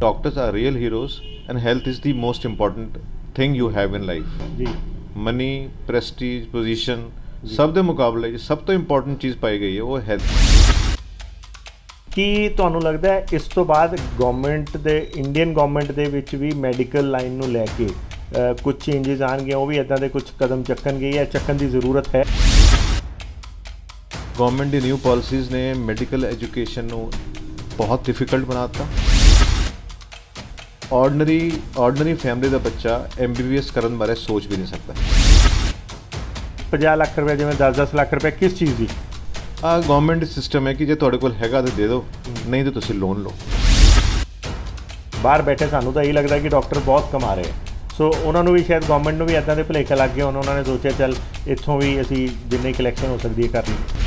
Doctors are real heroes and health is the most important thing you have in life. जी money prestige position सब ਦੇ ਮੁਕਾਬਲੇ 'ਚ ਸਭ ਤੋਂ ਇੰਪੋਰਟੈਂਟ ਚੀਜ਼ ਪਾਈ ਗਈ ਹੈ ਉਹ ਹੈਲਥ। ਕੀ ਤੁਹਾਨੂੰ ਲੱਗਦਾ ਹੈ ਇਸ ਤੋਂ ਬਾਅਦ ਗਵਰਨਮੈਂਟ ਦੇ ਇੰਡੀਅਨ ਗਵਰਨਮੈਂਟ ਦੇ ਵਿੱਚ ਵੀ ਮੈਡੀਕਲ ਲਾਈਨ ਨੂੰ ਲੈ ਕੇ ਕੁਝ ਚੇਂਜਸ ਆਣਗੇ, ਉਹ ਵੀ ਇਦਾਂ ਦੇ ਕੁਝ ਕਦਮ ਚੱਕਣਗੇ ਜਾਂ ਚੱਕਣ ਦੀ ਜ਼ਰੂਰਤ ਹੈ? ਗਵਰਨਮੈਂਟ ਦੀ ਨਿਊ ਪਾਲਿਸੀਜ਼ ਨੇ ਮੈਡੀਕਲ ਐਜੂਕੇਸ਼ਨ ਨੂੰ ਬਹੁਤ ਡਿਫਿਕਲਟ ਬਣਾਤਾ। ਆਰਡੀਨਰੀ ਫੈਮਿਲੀ ਦਾ ਬੱਚਾ MBBS ਕਰਨ ਬਾਰੇ ਸੋਚ ਵੀ ਨਹੀਂ ਸਕਦਾ। 50 ਲੱਖ ਰੁਪਏ ਜਿਵੇਂ 10-10 ਲੱਖ ਰੁਪਏ ਕਿਸ ਚੀਜ਼ ਦੀ? ਆ ਗਵਰਨਮੈਂਟ ਸਿਸਟਮ ਹੈ ਕਿ ਜੇ ਤੁਹਾਡੇ ਕੋਲ ਹੈਗਾ ਤਾਂ ਦੇ ਦਿਓ, ਨਹੀਂ ਤਾਂ ਤੁਸੀਂ ਲੋਨ ਲਓ। ਬਾਹਰ ਬੈਠੇ ਸਾਨੂੰ ਤਾਂ ਇਹ ਲੱਗਦਾ ਕਿ ਡਾਕਟਰ ਬਹੁਤ ਕਮਾ ਰਹੇ, ਸੋ ਉਹਨਾਂ ਨੂੰ ਵੀ ਸ਼ਾਇਦ ਗਵਰਨਮੈਂਟ ਨੂੰ ਵੀ ਇੱਦਾਂ ਦੇ ਭੁਲੇਖੇ ਲੱਗ ਗਏ, ਉਹਨਾਂ ਨੇ ਸੋਚਿਆ ਚੱਲ ਇੱਥੋਂ ਵੀ ਅਸੀਂ ਜਿੰਨੀ ਕਲੈਕਸ਼ਨ ਹੋ ਸਕਦੀ ਹੈ ਕਰ ਲਈਏ।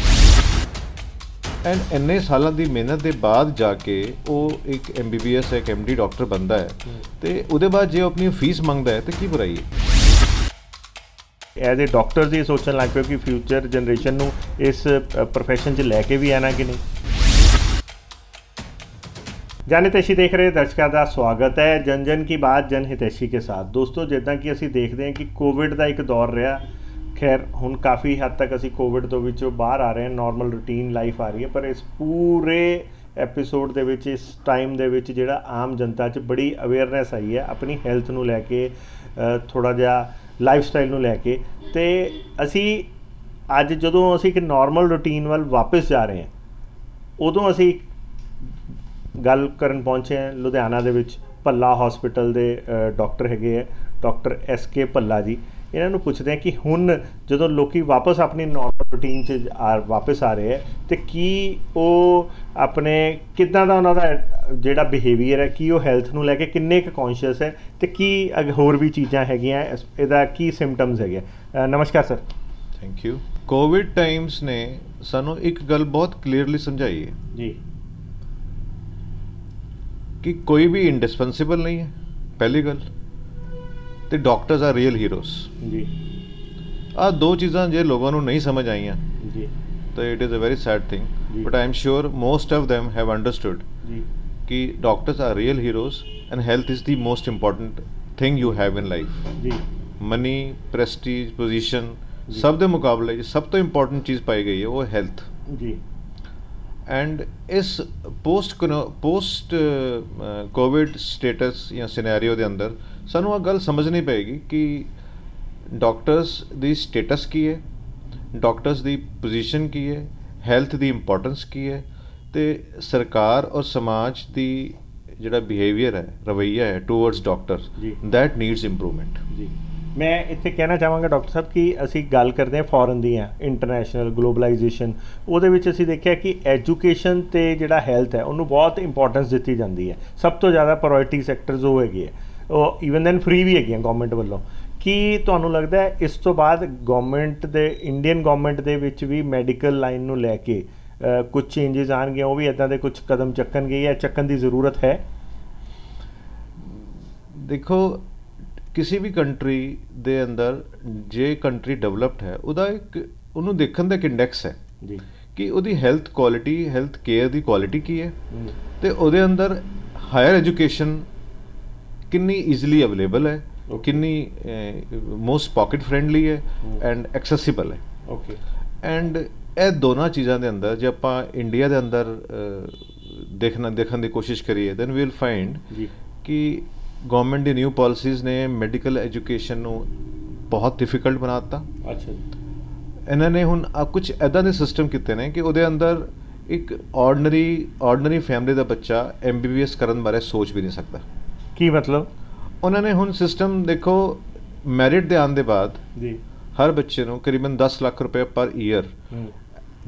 ਐਂਡ ਇੰਨੇ ਸਾਲਾਂ ਦੀ ਮਿਹਨਤ ਦੇ ਬਾਅਦ ਜਾ ਕੇ ਉਹ ਇੱਕ MBBS ਇੱਕ MD ਡਾਕਟਰ ਬਣਦਾ ਹੈ ਤੇ ਉਹਦੇ ਬਾਅਦ ਜੇ ਉਹ ਆਪਣੀ ਫੀਸ ਮੰਗਦਾ ਹੈ ਤਾਂ ਕੀ ਬੁਰਾਈ ਹੈ? ਐਜ਼ ਏ ਡਾਕਟਰਸ ਇਹ ਸੋਚਣ ਲੱਗ ਪਏ ਕਿ ਫਿਊਚਰ ਜਨਰੇਸ਼ਨ ਨੂੰ ਇਸ प्रोफेशन 'ਚ ਲੈ ਕੇ ਵੀ ਆਣਾ ਕਿ ਨਹੀਂ। ਜਨ ਹਿਤੈਸ਼ੀ ਦੇਖ ਰਹੇ ਦਰਸ਼ਕਾਂ ਦਾ ਸਵਾਗਤ ਹੈ ਜਨ ਜਨ ਕੀ ਬਾਤ ਜਨ ਹਿਤੈਸ਼ੀ ਕੇ ਸਾਥ। ਦੋਸਤੋ, ਜਿੱਦਾਂ ਕਿ ਅਸੀਂ ਦੇਖਦੇ ਹਾਂ ਕਿ ਕੋਵਿਡ ਦਾ ਇੱਕ ਦੌਰ ਰਿਹਾ, ਖੈਰ ਹੁਣ ਕਾਫੀ ਹੱਦ ਤੱਕ ਅਸੀਂ ਕੋਵਿਡ ਤੋਂ ਵਿੱਚੋਂ ਬਾਹਰ ਆ ਰਹੇ ਹਾਂ, ਨੋਰਮਲ ਰੂਟੀਨ ਲਾਈਫ ਆ ਰਹੀ ਹੈ, ਪਰ ਇਸ ਪੂਰੇ ਐਪੀਸੋਡ ਦੇ ਵਿੱਚ ਇਸ ਟਾਈਮ ਦੇ ਵਿੱਚ ਜਿਹੜਾ ਆਮ ਜਨਤਾ 'ਚ ਬੜੀ ਅਵੇਅਰਨੈਸ ਆਈ ਹੈ ਆਪਣੀ ਹੈਲਥ ਨੂੰ ਲੈ ਕੇ, ਥੋੜ੍ਹਾ ਜਿਹਾ ਲਾਈਫ ਸਟਾਈਲ ਨੂੰ ਲੈ ਕੇ। ਅਤੇ ਅਸੀਂ ਅੱਜ ਜਦੋਂ ਅਸੀਂ ਇੱਕ ਨੋਰਮਲ ਰੂਟੀਨ ਵੱਲ ਵਾਪਸ ਜਾ ਰਹੇ ਹਾਂ, ਉਦੋਂ ਅਸੀਂ ਗੱਲ ਕਰਨ ਪਹੁੰਚੇ ਹਾਂ ਲੁਧਿਆਣਾ ਦੇ ਵਿੱਚ ਭੱਲਾ ਹੌਸਪੀਟਲ ਦੇ ਡਾਕਟਰ ਹੈਗੇ ਹੈ ਡਾਕਟਰ SK ਭੱਲਾ ਜੀ। ਇਹਨਾਂ ਨੂੰ ਪੁੱਛਦੇ ਹਾਂ ਕਿ ਹੁਣ ਜਦੋਂ ਲੋਕੀ ਵਾਪਸ ਆਪਣੀ ਨੋਰਮਲ ਰੂਟੀਨ 'ਚ ਵਾਪਸ ਆ ਰਹੇ ਹੈ ਅਤੇ ਕੀ ਉਹ ਆਪਣੇ ਕਿੱਦਾਂ ਦਾ ਉਹਨਾਂ ਦਾ ਜਿਹੜਾ ਬਿਹੇਵੀਅਰ ਹੈ, ਕੀ ਉਹ ਹੈਲਥ ਨੂੰ ਲੈ ਕੇ ਕਿੰਨੇ ਕੁ ਕੌਨਸ਼ੀਅਸ ਹੈ ਅਤੇ ਕੀ ਹੋਰ ਵੀ ਚੀਜ਼ਾਂ ਹੈਗੀਆਂ, ਇਹਦਾ ਕੀ ਸਿੰਪਟਮਸ ਹੈਗੇ। ਨਮਸਕਾਰ sir. Thank you. Covid Times ਨੇ ਸਾਨੂੰ ਇੱਕ ਗੱਲ ਬਹੁਤ ਕਲੀਅਰਲੀ ਸਮਝਾਈ ਹੈ ਜੀ ਕਿ ਕੋਈ ਵੀ ਇੰਡਿਸਪੈਂਸੇਬਲ ਨਹੀਂ ਹੈ, ਪਹਿਲੀ ਗੱਲ, ਤੇ ਡਾਕਟਰਸ ਆਰ ਰੀਅਲ ਹੀਰੋਜ਼। ਜੀ ਆਹ ਦੋ ਚੀਜ਼ਾਂ ਜੇ ਲੋਕਾਂ ਨੂੰ ਨਹੀਂ ਸਮਝ ਆਈਆਂ ਜੀ ਤਾਂ it is a very sad thing, but I am sure most of them have understood ਜੀ ਕਿ doctors are real heroes and health is the most important thing you have in life. ਜੀ ਮਨੀ ਪ੍ਰੈਸਟੀਜ ਪੋਜੀਸ਼ਨ ਸਭ ਦੇ ਮੁਕਾਬਲੇ 'ਚ ਸਭ ਤੋਂ important ਚੀਜ਼ ਪਾਈ ਗਈ ਹੈ ਉਹ ਹੈਲਥ। ਜੀ ਐਂਡ ਇਸ ਪੋਸਟ ਕੋਵਿਡ ਸਟੇਟਸ ਜਾਂ ਸਿਨੈਰੀਓ ਦੇ ਅੰਦਰ ਸਾਨੂੰ ਆਹ ਗੱਲ ਸਮਝਣੀ ਪਏਗੀ ਕਿ ਡਾਕਟਰਸ ਦੀ ਸਟੇਟਸ ਕੀ ਹੈ, ਡਾਕਟਰਸ ਦੀ ਪੋਜੀਸ਼ਨ ਕੀ ਹੈ, ਹੈਲਥ ਦੀ ਇੰਪੋਰਟੈਂਸ ਕੀ ਹੈ, ਅਤੇ ਸਰਕਾਰ ਔਰ ਸਮਾਜ ਦੀ ਜਿਹੜਾ ਬਿਹੇਵੀਅਰ ਹੈ, ਰਵੱਈਆ ਹੈ towards doctors, that needs improvement. ਜੀ ਮੈਂ ਇੱਥੇ ਕਹਿਣਾ ਚਾਹਾਂਗਾ ਡਾਕਟਰ ਸਾਹਿਬ ਕਿ ਅਸੀਂ ਗੱਲ ਕਰਦੇ ਹਾਂ ਫੋਰਨ ਦੀਆਂ, ਇੰਟਰਨੈਸ਼ਨਲ ਗਲੋਬਲਾਈਜੇਸ਼ਨ, ਉਹਦੇ ਵਿੱਚ ਅਸੀਂ ਦੇਖਿਆ ਕਿ ਐਜੂਕੇਸ਼ਨ ਅਤੇ ਜਿਹੜਾ ਹੈਲਥ ਹੈ ਉਹਨੂੰ ਬਹੁਤ ਇੰਪੋਰਟੈਂਸ ਦਿੱਤੀ ਜਾਂਦੀ ਹੈ। ਸਭ ਤੋਂ ਜ਼ਿਆਦਾ ਪ੍ਰਾਇੋਰਟੀ ਸੈਕਟਰਸ ਉਹ ਹੈਗੇ ਹੈ, ਉਹ ਈਵਨ ਦੈਨ ਫ੍ਰੀ ਵੀ ਹੈਗੀਆਂ ਗਵਰਨਮੈਂਟ ਵੱਲੋਂ। ਕੀ ਤੁਹਾਨੂੰ ਲੱਗਦਾ ਹੈ ਇਸ ਤੋਂ ਬਾਅਦ ਗਵਰਨਮੈਂਟ ਦੇ ਇੰਡੀਅਨ ਗਵਰਨਮੈਂਟ ਦੇ ਵਿੱਚ ਵੀ ਮੈਡੀਕਲ ਲਾਈਨ ਨੂੰ ਲੈ ਕੇ ਕੁਝ ਚੇਂਜਸ ਆਣਗੇ, ਉਹ ਵੀ ਇੱਦਾਂ ਦੇ ਕੁਝ ਕਦਮ ਚੱਕਣਗੇ ਜਾਂ ਚੱਕਣ ਦੀ ਜ਼ਰੂਰਤ ਹੈ? ਦੇਖੋ, ਕਿਸੇ ਵੀ ਕੰਟਰੀ ਦੇ ਅੰਦਰ ਜੇ ਕੰਟਰੀ ਡਿਵੈਲਪਡ ਹੈ ਉਹਦਾ ਇੱਕ ਉਹਨੂੰ ਦੇਖਣ ਦਾ ਇੱਕ ਇੰਡੈਕਸ ਹੈ ਜੀ ਕਿ ਉਹਦੀ ਹੈਲਥ ਕੁਆਲਿਟੀ, ਹੈਲਥ ਕੇਅਰ ਦੀ ਕੁਆਲਿਟੀ ਕੀ ਹੈ, ਅਤੇ ਉਹਦੇ ਅੰਦਰ ਹਾਇਰ ਐਜੂਕੇਸ਼ਨ ਕਿੰਨੀ ਈਜ਼ੀਲੀ ਅਵੇਲੇਬਲ ਹੈ, ਕਿੰਨੀ ਮੋਸਟ ਪਾਕਟ ਫਰੈਂਡਲੀ ਹੈ ਐਂਡ ਐਕਸੈਸਿਬਲ ਹੈ। ਓਕੇ। ਐਂਡ ਇਹ ਦੋਨਾਂ ਚੀਜ਼ਾਂ ਦੇ ਅੰਦਰ ਜੇ ਆਪਾਂ ਇੰਡੀਆ ਦੇ ਅੰਦਰ ਦੇਖਣ ਦੀ ਕੋਸ਼ਿਸ਼ ਕਰੀਏ ਦੈਨ ਵੀ ਵਿਲ ਫਾਈਂਡ ਕਿ ਗਵਰਨਮੈਂਟ ਦੀ ਨਿਊ ਪਾਲਿਸੀਜ਼ ਨੇ ਮੈਡੀਕਲ ਐਜੂਕੇਸ਼ਨ ਨੂੰ ਬਹੁਤ ਡਿਫਿਕਲਟ ਬਣਾਤਾ। ਅੱਛਾ ਜੀ। ਇਹਨਾਂ ਨੇ ਹੁਣ ਕੁਝ ਇੱਦਾਂ ਦੇ ਸਿਸਟਮ ਕੀਤੇ ਨੇ ਕਿ ਉਹਦੇ ਅੰਦਰ ਇੱਕ ਆਰਡੀਨਰੀ ਫੈਮਿਲੀ ਦਾ ਬੱਚਾ MBBS ਕਰਨ ਬਾਰੇ ਸੋਚ ਵੀ ਨਹੀਂ ਸਕਦਾ। ਕੀ ਮਤਲਬ? ਉਹਨਾਂ ਨੇ ਹੁਣ ਸਿਸਟਮ ਦੇਖੋ, ਮੈਰਿਟ ਦੇ ਆਉਣ ਦੇ ਬਾਅਦ ਜੀ ਹਰ ਬੱਚੇ ਨੂੰ ਕਰੀਬਨ 10 ਲੱਖ ਰੁਪਏ ਪਰ ਈਅਰ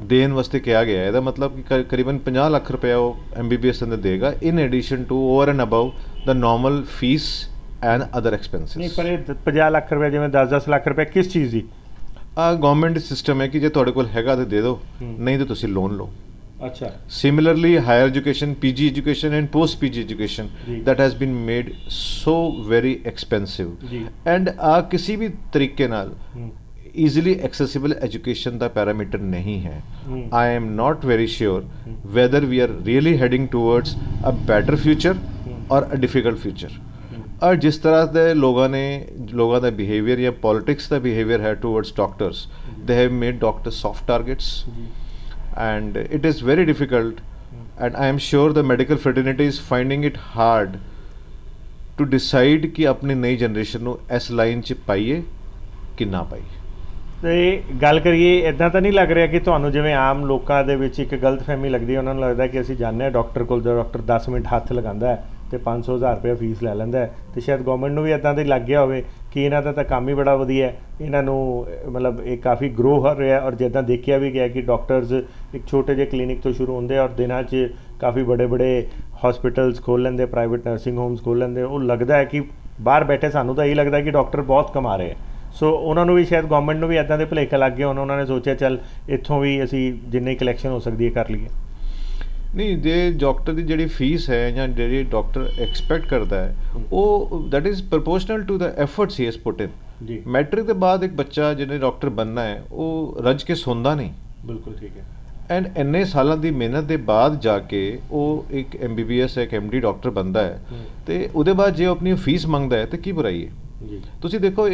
ਦੇਣ ਵਾਸਤੇ ਕਿਹਾ ਗਿਆ। ਇਹਦਾ ਮਤਲਬ ਕਿ ਕਰੀਬਨ 50 ਲੱਖ ਰੁਪਏ ਉਹ MBBS ਅੰਦਰ ਦੇਗਾ, in addition to over and above the normal fees and other expenses. ਨਹੀਂ, ਪਰ ਇਹ 50 ਲੱਖ ਰੁਪਏ ਜਿਵੇਂ 10-10 ਲੱਖ ਰੁਪਏ ਕਿਸ ਚੀਜ਼ ਦੀ? ਆਹ ਗਵਰਨਮੈਂਟ ਸਿਸਟਮ ਹੈ ਕਿ ਜੇ ਤੁਹਾਡੇ ਕੋਲ ਹੈਗਾ ਤਾਂ ਦੇ ਦਿਓ, ਨਹੀਂ ਤਾਂ ਤੁਸੀਂ ਲੋਨ ਲਓ। ਅੱਛਾ। Similarly, higher education, PG education and post PG education that has been made so very expensive and किसी भी तरीके नाल easily accessible education ਦਾ ਪੈਰਾਮੀਟਰ ਨਹੀਂ ਹੈ। I am not very sure whether we are really heading towards a better future और a difficult future. और जिस तरह के लोगों का बिहेवियर या पॉलिटिक्स का बिहेवियर है towards doctors, they have made doctors soft targets and it is very difficult and I am sure the medical fraternity is finding it hard to decide कि अपनी नई जनरेशन ਨੂੰ ਇਸ ਲਾਈਨ 'ਚ ਪਾਈਏ ਕਿ ਨਾ ਪਾਈਏ। ਤੇ ਗੱਲ ਕਰੀਏ ਇਦਾਂ ਤਾਂ ਨਹੀਂ ਲੱਗ ਰਿਹਾ ਕਿ ਤੁਹਾਨੂੰ ਜਿਵੇਂ ਆਮ ਲੋਕਾਂ ਦੇ ਵਿੱਚ ਇੱਕ ਗਲਤਫਹਿਮੀ ਲੱਗਦੀ ਹੈ, ਉਹਨਾਂ ਨੂੰ ਲੱਗਦਾ ਕਿ ਅਸੀਂ ਜਾਂਦੇ ਹਾਂ ਡਾਕਟਰ ਕੋਲ, ਡਾਕਟਰ 10 ਮਿੰਟ ਹੱਥ ਲਗਾਉਂਦਾ ਹੈ ਤੇ 500,000 ਰੁਪਏ ਫੀਸ ਲੈ ਲੈਂਦਾ ਹੈ, ਤੇ ਸ਼ਾਇਦ ਗਵਰਨਮੈਂਟ ਨੂੰ ਵੀ ਇਦਾਂ ਦਾ ਹੀ ਲੱਗ ਗਿਆ ਹੋਵੇ ਕਿ ਇਹਨਾਂ ਦਾ ਤਾਂ ਕੰਮ ਹੀ ਬੜਾ ਵਧੀਆ, ਇਹਨਾਂ ਨੂੰ ਮਤਲਬ ਇਹ ਕਾਫੀ ਗਰੋ ਹੋ ਰਿਹਾ। ਔਰ ਜਿੱਦਾਂ ਦੇਖਿਆ ਵੀ ਗਿਆ ਕਿ ਡਾਕਟਰਸ ਇੱਕ ਛੋਟੇ ਜਿਹੇ ਕਲੀਨਿਕ ਤੋਂ ਸ਼ੁਰੂ ਹੁੰਦੇ ਔਰ ਦਿਨਾਂ 'ਚ ਕਾਫੀ ਬੜੇ ਹਸਪੀਟਲਸ ਖੋਲ੍ਹ ਲੈਂਦੇ, ਪ੍ਰਾਈਵੇਟ ਨਰਸਿੰਗ ਹੋਮਸ ਖੋਲ੍ਹ ਲੈਂਦੇ। ਉਹ ਲੱਗਦਾ ਹੈ ਕਿ ਬਾਹਰ ਬੈਠੇ ਸਾਨੂੰ ਤਾਂ ਇਹੀ ਲੱਗਦਾ ਕਿ ਡਾਕਟਰ ਬਹੁਤ ਕਮਾ ਰਹੇ ਆ। ਸੋ ਉਹਨਾਂ ਨੂੰ ਵੀ ਸ਼ਾਇਦ ਗਵਰਨਮੈਂਟ ਨੂੰ ਵੀ ਇੱਦਾਂ ਦੇ ਭੁਲੇਖਾ ਲੱਗ ਗਿਆ, ਉਹਨਾਂ ਨੇ ਸੋਚਿਆ ਚੱਲ ਇੱਥੋਂ ਵੀ ਅਸੀਂ ਜਿੰਨੀ ਕਲੈਕਸ਼ਨ ਹੋ ਸਕਦੀ ਹੈ ਕਰ ਲਈਏ। नहीं, जे डॉक्टर की जी फीस है या जी डॉक्टर एक्सपैक्ट करता है वो that is proportional to the efforts he has put in. Matric के बाद एक बच्चा जिन्हें डॉक्टर बनना है वो रज के सोंदा नहीं, बिल्कुल ठीक है। एंड इन्ने सालों की मेहनत के बाद जाके वो एक MBBS एक MD डॉक्टर बनता है, तो उसके बाद जो अपनी फीस मंगता है तो की बुराई है। तुसी देखो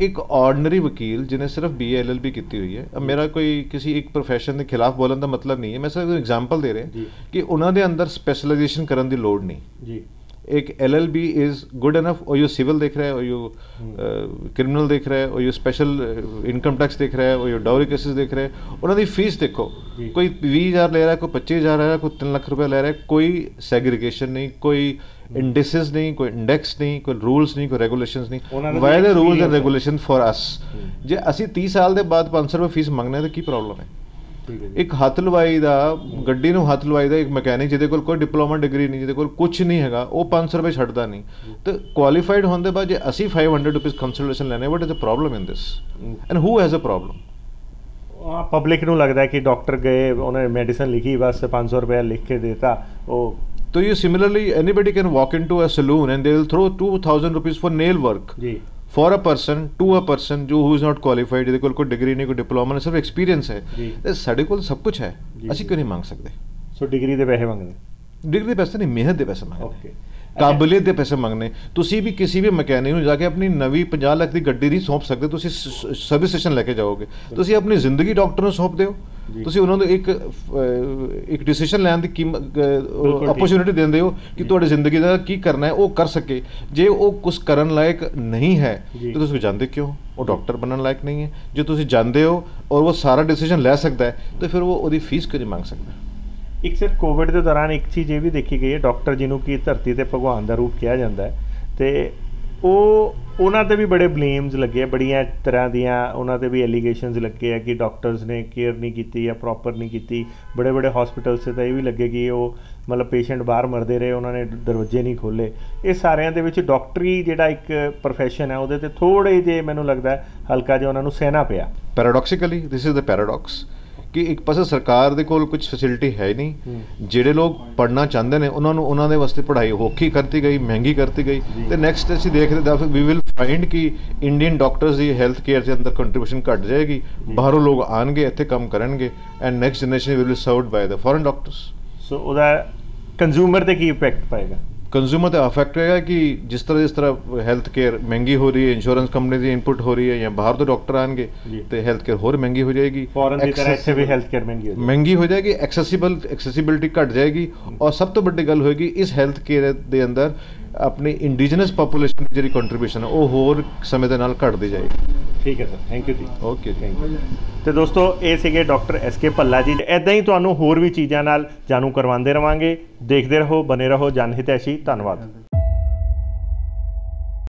एक ऑर्डनरी वकील जिन्हें सिर्फ BA LLB की हुई है, अब मेरा कोई किसी एक प्रोफैशन के खिलाफ बोलने का मतलब नहीं है, मैं सिर्फ एग्जाम्पल दे रहे हैं कि उन्होंने अंदर स्पैशलाइजेशन करने की लोड़ नहीं जी। एक LLB इज़ गुड इनफ, और यू सिविल देख रहा है, और यू क्रिमिनल देख रहा है, और यू स्पैशल इनकम टैक्स देख रहा है, और यू डाउरी केसेस देख रहे हैं। उन्होंने फीस देखो, कोई 20,000 ले रहा है, कोई 25,000 ले रहा है, कोई 3 लाख रुपया ले रहा है, कोई सेग्रीगेशन नहीं, कोई इंडिसेस नहीं, कोई इंडेक्स नहीं, कोई रूल्स नहीं, कोई रेगुलेशंस नहीं। Why the rules and regulation for us. जे असी 30 साल के बाद 500 रुपये फीस मंगने तो की प्रॉब्लम है? एक हथ लवाई का गड्डी ਨੂੰ हथ लवाई का एक मैकेनिक जिहदे कोल कोई डिप्लोमा डिग्री नहीं, जिहदे कोल कुछ नहीं हैगा, वो 500 रुपये छड्डदा नहीं। तो क्वालीफाइड होने के बाद जे असी 500 रुपीज़ कंसल्टेशन लेने, what is the problem in this and who has a problem? Public ਨੂੰ लगता है कि डॉक्टर गए उन्होंने मेडिसिन लिखी, बस 500 रुपया लिख के देता। वो तो you similarly anybody can walk into a saloon and they will throw 2,000 rupees for nail work for a person, to a person जो who is not qualified, जिहदे कोल कोई डिग्री नहीं, कोई डिप्लोमा नहीं, सिर्फ एक्सपीरियंस है। ते साडे कोल सब कुछ है, असी क्यों नहीं मांग सकते? सो डिग्री दे पैसे मंगने, डिग्री दे पैसे नहीं, मेहनत दे पैसे मंगने, काबिलियत दे पैसे मंगने। तुसी भी किसी भी मैकेनिक ਨੂੰ जाके अपनी नवी 50 ਲੱਖ ਦੀ ਗੱਡੀ नहीं सौंप सकते, तुसी सर्विस स्टेशन लेके जाओगे, तुसी अपनी जिंदगी डॉक्टर ਨੂੰ सौंप ਦਿਓ, ਤੁਸੀਂ ਉਹਨਾਂ ਨੂੰ ਇੱਕ ਡਿਸੀਜਨ ਲੈਣ ਦੀ अपॉर्चुनिटी ਦਿੰਦੇ ਹੋ ਕਿ ਤੁਹਾਡੀ ਜ਼ਿੰਦਗੀ ਦਾ ਕੀ ਕਰਨਾ ਹੈ, ਉਹ ਕਰ ਸਕੇ। ਜੇ ਉਹ ਕੁਝ ਕਰਨ ਲਾਇਕ ਨਹੀਂ ਹੈ ਤਾਂ ਤੁਸੀਂ ਜਾਂਦੇ ਕਿਉਂ? ਉਹ ਡਾਕਟਰ ਬਣਨ ਲਾਇਕ ਨਹੀਂ ਹੈ। ਜੇ ਤੁਸੀਂ ਜਾਂਦੇ ਹੋ ਔਰ ਉਹ ਸਾਰਾ ਡਿਸੀਜਨ ਲੈ ਸਕਦਾ ਹੈ ਤਾਂ ਫਿਰ ਉਹ ਉਹਦੀ ਫੀਸ ਕਿਉਂ ਨਹੀਂ ਮੰਗ ਸਕਦਾ? ਇੱਕ ਸਿਰ ਕੋਵਿਡ ਦੇ ਦੌਰਾਨ ਇੱਕ ਚੀਜ਼ ਇਹ ਵੀ ਦੇਖੀ ਗਈ ਹੈ, ਡਾਕਟਰ ਜਿਹਨੂੰ ਕਿ ਧਰਤੀ ਤੇ ਭਗਵਾਨ ਦਾ ਰੂਪ ਕਿਹਾ ਜਾਂਦਾ ਹੈ, ਤੇ ਉਹਨਾਂ 'ਤੇ ਵੀ ਬੜੇ ਬਲੇਮਸ ਲੱਗੇ, ਬੜੀਆਂ ਤਰ੍ਹਾਂ ਦੀਆਂ ਉਹਨਾਂ 'ਤੇ ਵੀ ਐਲੀਗੇਸ਼ਨਸ ਲੱਗੇ ਆ ਕਿ ਡਾਕਟਰਸ ਨੇ ਕੇਅਰ ਨਹੀਂ ਕੀਤੀ ਜਾਂ ਪ੍ਰੋਪਰ ਨਹੀਂ ਕੀਤੀ। ਬੜੇ ਹਸਪੀਟਲਸ 'ਤੇ ਤਾਂ ਇਹ ਵੀ ਲੱਗੇ ਕਿ ਉਹ ਮਤਲਬ ਪੇਸ਼ੈਂਟ ਬਾਹਰ ਮਰਦੇ ਰਹੇ, ਉਹਨਾਂ ਨੇ ਦਰਵਾਜ਼ੇ ਨਹੀਂ ਖੋਲ੍ਹੇ। ਇਹ ਸਾਰਿਆਂ ਦੇ ਵਿੱਚ ਡਾਕਟਰੀ ਜਿਹੜਾ ਇੱਕ ਪ੍ਰੋਫੈਸ਼ਨ ਹੈ ਉਹਦੇ 'ਤੇ ਥੋੜ੍ਹੇ ਜਿਹੇ ਮੈਨੂੰ ਲੱਗਦਾ ਹਲਕਾ ਜਿਹਾ ਉਹਨਾਂ ਨੂੰ ਸਹਿਣਾ ਪਿਆ। ਪੈਰਾਡੋਕਸਿਕਲੀ ਦਿਸ ਇਜ਼ ਦ ਪੈਰਾਡੋਕਸ कि एक पासे सरकार दे कोल कुछ फैसिलिटी है नहीं, ਜਿਹੜੇ लोग पढ़ना चाहते हैं उन्होंने उन्होंने वास्ते पढ़ाई औखी करती गई, महंगी करती गई। तो नैक्सट असीं देखते वी विल फाइंड कि इंडियन डॉक्टर्स की हैल्थ केयर के अंदर कंट्रीब्यूशन घट जाएगी, बाहरों लोग आएंगे इत्थे काम करेंगे and next generation will be served by the foreign doctors. So ਉਹਦਾ कंज्यूमर ਤੇ ਕੀ इफेक्ट पाएगा? कंज्यूमर तो अफेक्ट होगा कि जिस तरह हेल्थ केयर महंगी हो रही है, इंश्योरेंस कंपनी की इनपुट हो रही है, या बाहर तो डॉक्टर आएंगे तो हेल्थ केयर होर महंगी हो जाएगी, फॉरेन की तरह इत्थे भी हेल्थ केयर महंगी हो जाएगी, एक्सेसिबिलिटी घट जाएगी। और सब तो बड़ी गल होएगी इस हेल्थ केयर के अंदर अपनी इंडिजिनस पॉपूलेशन की जी कंट्रीब्यूशन है वो होर समय के नाल घटती जाएगी। ठीक है सर, थैंक यू जी। Okay, thank you. तो दोस्तों ये सीगे डॉक्टर SK भल्ला जी। इदां ही तुहानूं होर भी चीज़ां नाल जानू करवाते रहांगे। देखते रहो, बने रहो जन हितैषी। धन्यवाद।